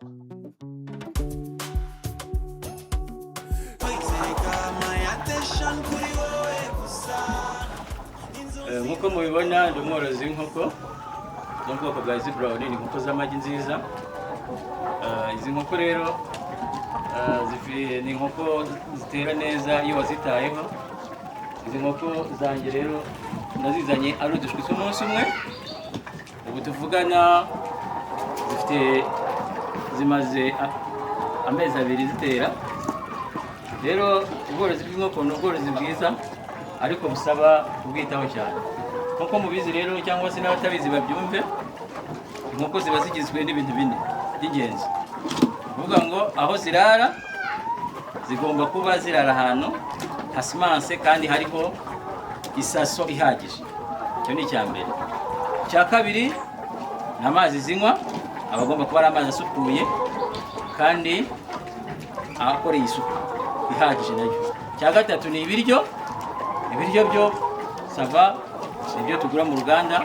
Nkuko mubibona ndi umworozi w'inkoko zo mu bwoko bwa Brown, ni inkoko z'amagi nziza. Izi nkoko rero ni inkoko zitera neza iyo wazitayeho. Izi nkoko zanjye rero nazizanye ari udushwi tw'umunsi umwe, ubu tuvugana zimaze amezi 2 zitera. Rero ubworozi bw'inkoko ni ubworozi bwiza ariko busaba kubwitaho cyane. Nkuko mubizi rero cyangwa se n'abatabizi babyumve, inkoko ziba zigizwe n'ibintu bine by'ingenzi. Kuvuga ngo aho zirara zigomba kuba zirara ahantu hasimanse kandi hariho isaso ihagije. Icyo ni icya mbere. Icya kabiri ni amazi zinywa, abagomba kuba ari amazi asukuye kandi akoreye isuku ihagije nayo. Icya gatatu ni ibiryo byo sava, ibyo tugura mu ruganda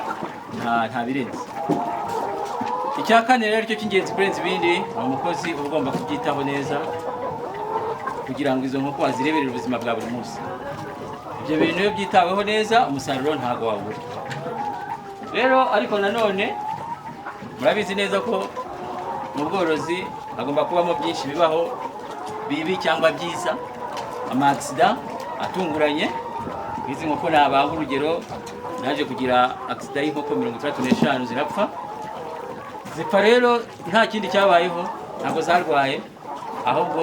nta birenze. Icya kane rero cyo cy'ingenzi kurenza ibindi, umukozi ugomba kubyitaho neza kugira ngo izo nkoko wazireberere ubuzima bwa buri munsi. Ibyo bintu iyo byitaweho neza umusaruro ntago wabura. Rero ariko nanone murabizi neza ko mu bworozi agomba kubamo byinshi bibaho bibi cyangwa byiza, ama-accident atunguranye. Izi nkoko nabaha urugero, naje kugira accident y'inkoko 35 zirapfa. Zipfa rero nta kindi cyabayeho, ntabwo zarwaye, ahubwo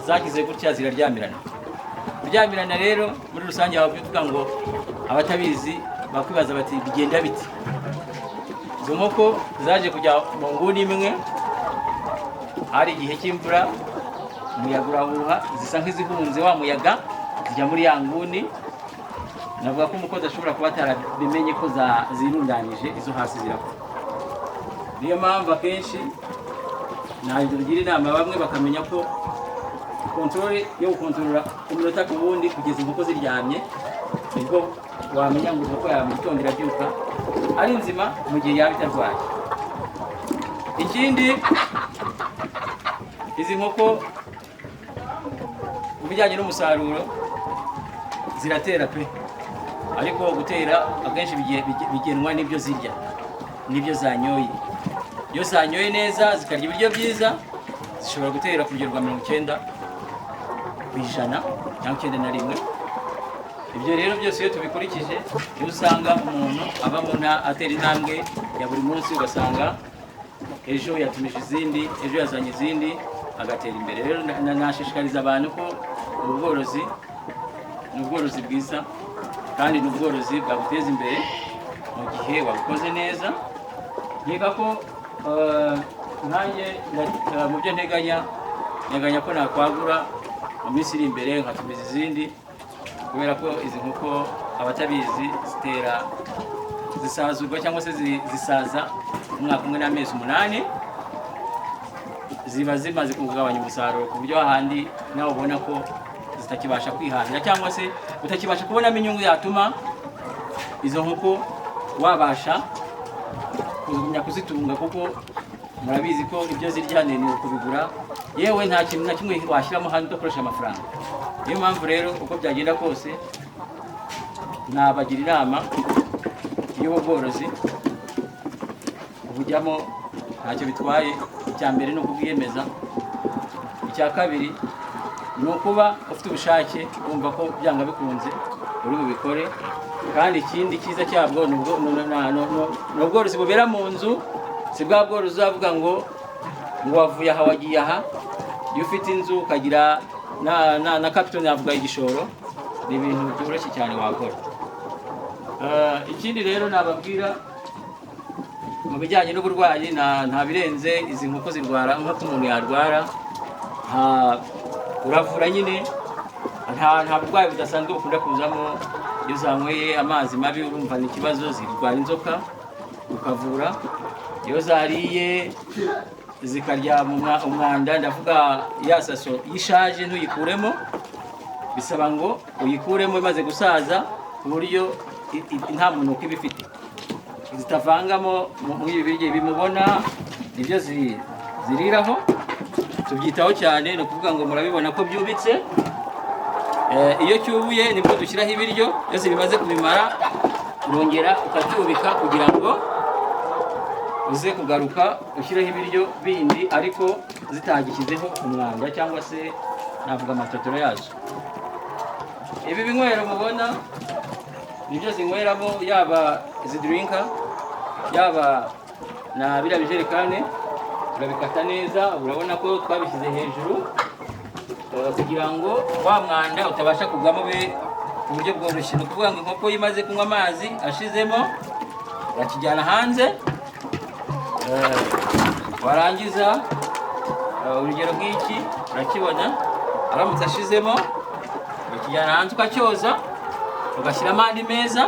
zagize gutya ziraryamirana. Kuryamirana rero muri rusange aho bivuga ngo abatabizi bakwibaza bati bigenda biti. Izo nkoko zaje kujya mu nguni imwe, hari igihe cy'imvura, umuyaga urahuha, zisa nk'izihunze wa muyaga, zijya muri ya nguni. Navuga ko umukozi ashobora kuba atarabimenye ko zirundanije, izo hasi zirapfa. Niyo mpamvu akenshi nagira inama bamwe bakamenya ko kontrole yo gukontorora umunota ku wundi kugeza inkoko ziryamye, nibwo wamenya ngo inkoko yawe mu gitondo irabyuka ari nzima mu gihe yaba itarwaye. Ikindi, izi nkoko mu bijyanye n'umusaruro ziratera pe, ariko gutera akenshi bigenwa n'ibyo zirya, n'ibyo zanyoye. Iyo zanyoye neza zikarya ibiryo byiza, zishobora gutera ku rugero rwa 90% cyangwa 91%. Ibyo rero byose iyo tubikurikije, iyo usanga umuntu abamo atera intambwe ya buri munsi, ugasanga ejo yatumije izindi, ejo yazanye izindi, agatera imbere. Rero nashishikariza abantu ko ubworozi ni ubworozi bwiza kandi ni ubworozi bwaguteza imbere mu gihe wabukoze neza. Nkeka ko nanjye mu byo nteganya ko nakwagura mu minsi iri imbere nkatumiza izindi, kubera ko izi nkoko abatabizi zisazurwa cyangwa se zisaza umwaka umwe n'amezi 8, ziba zimaze kugabanya umusaruro ku buryo ahandi nawe ubona ko zitakibasha kwihangira cyangwa se utakibasha kubonamo inyungu yatuma izo nkoko wabasha kugumya kuzitunga, kuko murabizi ko ibyo zirya ni ukubigura, yewe nta kintu na kimwe washyiramo hano udakoresha amafaranga. Niyo mpamvu rero uko byagenda kose nabagira inama y'ubu bworozi ubujyamo ntacyo bitwaye. Icya mbere ni ukubwiyemeza, icya kabiri ni ukuba ufite ubushake, wumva ko byanga bikunze uri bubikore. Kandi ikindi cyiza cyabwo ni ubworozi bubera mu nzu, si bwa bworozi uzavuga ngo wavuye aha wagiye aha. Iyo ufite inzu ukagira na capital, navuga igishoro, ni ibintu byoroshye cyane wakora. Ikindi rero nababwira mu bijyanye n'uburwayi, nta birenze. Izi nkoko zirwara nk'uko umuntu yarwara, uravura nyine, nta burwayi budasanzwe bukunda kuzamo. Iyo zanyweye amazi mabi urumva ni ikibazo, zirwara inzoka ukavura. Iyo zariye zikarya umwanda, ndavuga ya saso yishaje ntuyikuremo, bisaba ngo uyikuremo imaze gusaza ku buryo nta muntu uko ibifite, zitavangamo mu ibi biryo bimubona nibyo ziriraho, tubyitaho cyane. Ni ukuvuga ngo murabibona ko byubitse. Iyo cyubuye nibwo dushyiraho ibiryo, byose bimaze kubimara urongera ukacyubika kugira ngo uze kugaruka ushyiraho ibiryo bindi ariko zitagishyizeho umwanda cyangwa se navuga amatotoro yazo. Ibi binywero mubona nibyo zinyweramo, yaba izi drinka yaba na biriya bijerekane. Turabikata neza, urabona ko twabishyize hejuru kugira ngo wa mwanda utabasha kugwamo ku buryo bworoshye. Ni ukuvuga ngo inkoko imaze kunywa amazi ashizemo urakijyana hanze, warangiza urugero nk'iki urakibona, aramutse ashizemo ukijyana hanze ukacyoza, ugashyiramo andi meza.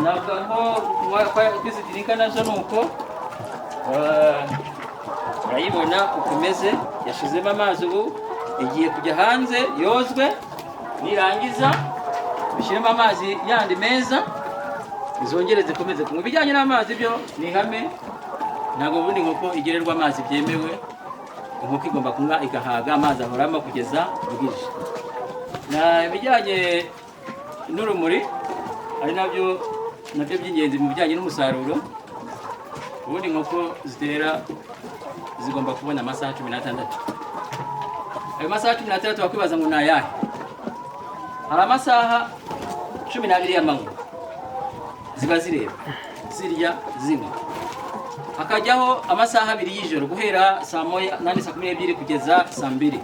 Navuga nko kwizidirika nazo ni uko urayibona uko imeze, yashizemo amazi, ubu igiye kujya hanze yozwe. Nirangiza bishyiremo amazi yandi meza, izongere zikomeze kunywa. Ibijyanye n'amazi byo ni ihame, ntabwo ubundi inkoko igererwa amazi byemewe. Inkoko igomba kunywa igahaga, amazi ahoramo kugeza bwije. Ibijyanye n'urumuri ari nabyo by'ingenzi mu bijyanye n'umusaruro. Ubundi inkoko zitera zigomba kubona amasaha 16. Ayo masaha 16 wakwibaza ngo ni ayahe? Hari amasaha 12 y'amanywa ziba zireba, zirya, zinywa. Hakajyaho amasaha 2 y'ijoro guhera saa 12 kugeza saa 2.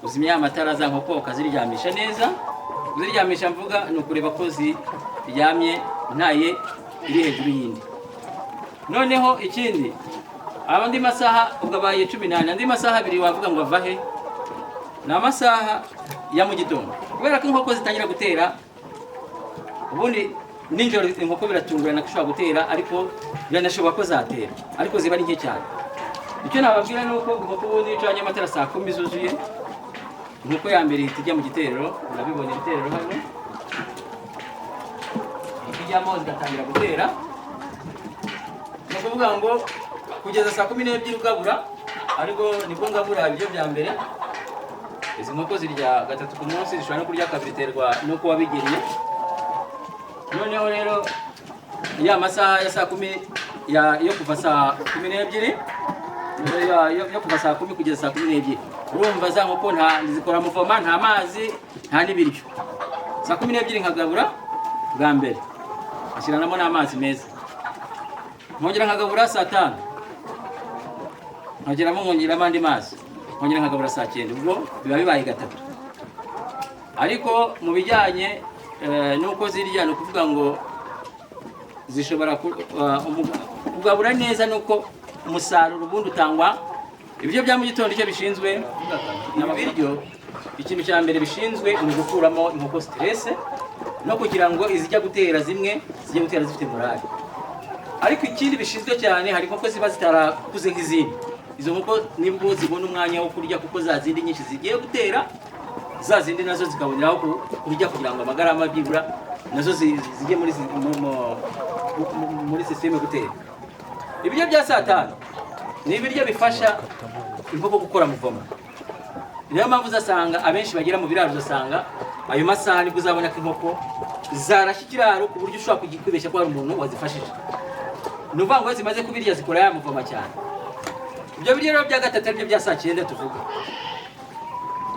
Uzimya amatara za nkoko ukaziryamisha neza. Kuziryamisha mvuga ni ukureba ko ziryamye ntaye iri hejuru y'indi. Noneho ikindi, abandi masaha ugabaye 18, andi masaha 2 wavuga ngo avahe? Ni amasaha ya mu gitondo. Kubera ko inkoko zitangira gutera, ubundi ninjoro inkoko biratungurana ko ishobora gutera, ariko biranashoboka ko zatera, ariko ziba ari nke cyane. Icyo nababwira ni uko inkoko ubundi icanye amatara saa 10 zuzuye, inkoko ya mbere ihita ijya mu giterero. Urabibona ibiterero hano, ijyamo zigatangira gutera. Ni ukuvuga ngo kugeza saa 12 ugabura, ariko nibwo ngabura ibyo bya mbere. Izi nkoko zirya 3 ku munsi, zishobora no kurya 2 biterwa nuko wabigiriye. Noneho rero ya masaha ya saa 10 yo kuva saa 12 yo kuva saa 10 kugeza saa 12, urumva za nkoko zikora muvoma, nta mazi nta n'ibiryo. Saa 12 nkagabura bwa mbere, ashyiranamo n'amazi meza. Nkongera nkagabura saa 5, nkongeramo andi mazi, nkongera nkagabura saa 9. Ubwo biba bibaye 3. Ariko mu bijyanye nuko zirya, ni ukuvuga ngo zishobora kugabura neza, nuko umusaruro ubundi utangwa. Ibyo bya mu gitondo icyo bishinzwe, ibi biryo ikintu cya mbere bishinzwe ni gukuramo inkoko stress, no kugira ngo izijya gutera zimwe zijye gutera zifite morale. Ariko ikindi bishinzwe cyane, hari inkoko ziba zitarakuze nk'izindi. Izo nkoko nibwo zibona umwanya wo kurya, kuko za zindi nyinshi zigiye gutera, za zindi nazo zikaboneraho kurya kugira ngo amagarama byibura nazo zijye muri systeme gutera. Ibiryo bya saa 5 ni ibiryo bifasha inkoko gukora muvoma. Niyo mpamvu uzasanga abenshi bagera mu biraro, uzasanga ayo masaha nibwo uzabona ko inkoko zarashye ikiraro ku buryo ushobora kwibeshya ko hari umuntu wazifashije. Ni ukuvuga ngo zimaze kubirya zikora ya muvoma cyane. Ibyo biryo rero bya 3 aribyo bya saa 9 tuvuga,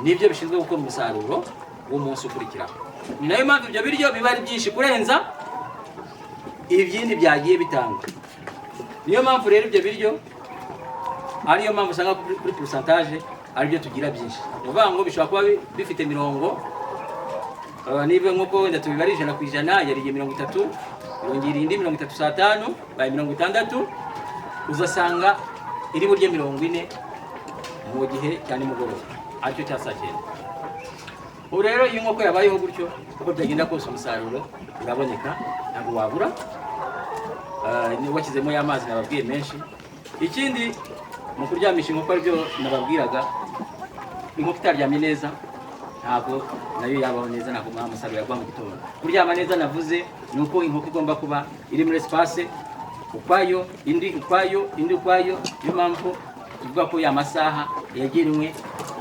nibyo bishinzwe gukora umusaruro w'umunsi ukurikiraho. Ni nayo mpamvu ibyo biryo biba ari byinshi kurenza ibindi byagiye bitanga. Niyo mpamvu rero ibyo biryo ariyo mpamvu usanga kuri pourcentage aribyo tugira byinshi. Ni ukuvuga ngo bishobora kuba bifite mirongo, niba nk'uko wenda tubibara 100%, yariye 30, yongera indi 30 saa 5, baye 60, uzasanga iri burye 40 mu gihe cyane mugoroba, aricyo cya saa 9. Ubu rero iyo inkoko yabayeho gutyo, uko byagenda kose umusaruro uraboneka, ntabwo wabura. Ni washyizemo y'amazi nababwiye menshi. Ikindi mu kuryamisha inkoko aribyo nababwiraga, inkoko itaryamye neza ntabwo nayo yabaho neza, ntabwo umusaruro yagwa mu gitondo. Kuryama neza navuze ni uko inkoko igomba kuba iri muri espace ukwayo, indi ukwayo, indi ukwayo. Niyo mpamvu tuvuga ko ya masaha yagenwe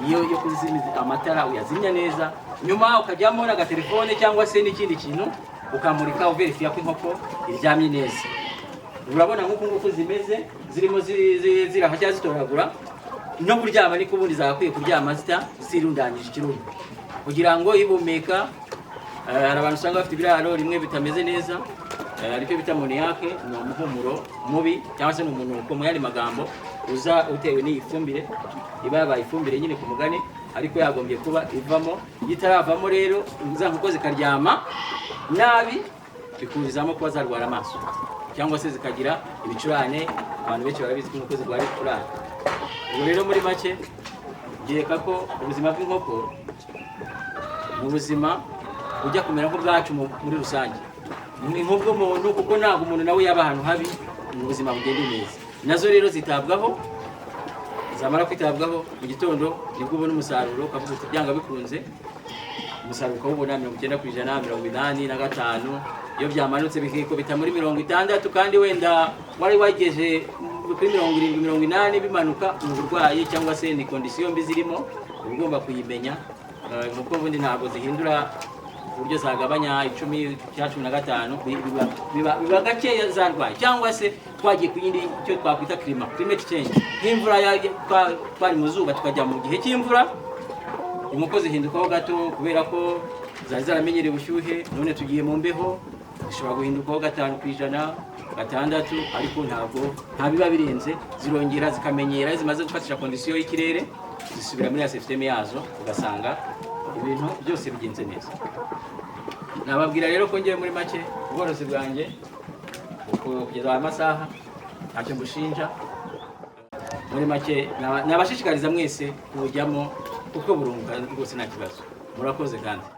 yo kuzimiza amatara uyazimya neza, nyuma ukajyamo n'agatelefone cyangwa se n'ikindi kintu ukamurika uverifiya ko inkoko iryamye neza. Urabona nk'uko nguko zimeze, zirimo ziraha cyangwa zitoragura. No kuryama niko ubundi zagakwiye kuryama zirundanyije ikirundo, kugira ngo ibumeka. Hari abantu usanga bafite ibiraro rimwe bitameze neza, ariko bita amoniyake, ni umuhumuro mubi cyangwa se ni umunuko mu yandi magambo uza utewe n'iyi fumbire, iba yabaye ifumbire nyine ku mugani, ariko yagombye kuba ivamo. Itaravamo rero za nkoko zikaryama nabi, bikurizamo kuba zarwara amaso cyangwa se zikagira ibicurane. Abantu benshi barabizi ko inkoko zirwara ibicurane. Ubwo rero muri make ngeka ko ubuzima bw'inkoko ni ubuzima ujya kumera nk'ubwacu muri rusange, ni nk'ubw'umuntu, kuko ntabwo umuntu nawe yaba ahantu habi mu buzima bugenda neza. Nazo rero zitabwaho, zamara kwitabwaho mu gitondo nibwo ubona umusaruro, ukavuga uti byanga bikunze umusaruro ukawubona 90%, 85%. Iyo byamanutse bikikubita muri 60, kandi wenda wari wageje kuri 70, 80 bimanuka, mu burwayi cyangwa se ni condition mbi zirimo, ugomba kuyimenya. Nk'uko ubundi ntabwo zihindura uburyo zagabanya 10 cyangwa 15, biba gakeya zarwaye, cyangwa se twagiye ku yindi cyo twakwita climate change. Nk'imvura twari mu zuba tukajya mu gihe cy'imvura, inkoko zihindukaho gato kubera ko zari zaramenyereye ubushyuhe, none tugiye mu mbeho, zishobora guhindukaho 5%, 6%, ariko nta biba birenze. Zirongera zikamenyera, zimaze gufatisha condition y'ikirere, zisubira muri ya system yazo, ugasanga ibintu byose bigenze neza. Nababwira rero ko ngiye muri make ubworozi bwanjye kugeza amasaha ntacyo mbushinja. Muri make nabashishikariza mwese kubujyamo kuko burunguka rwose nta kibazo. Murakoze kandi.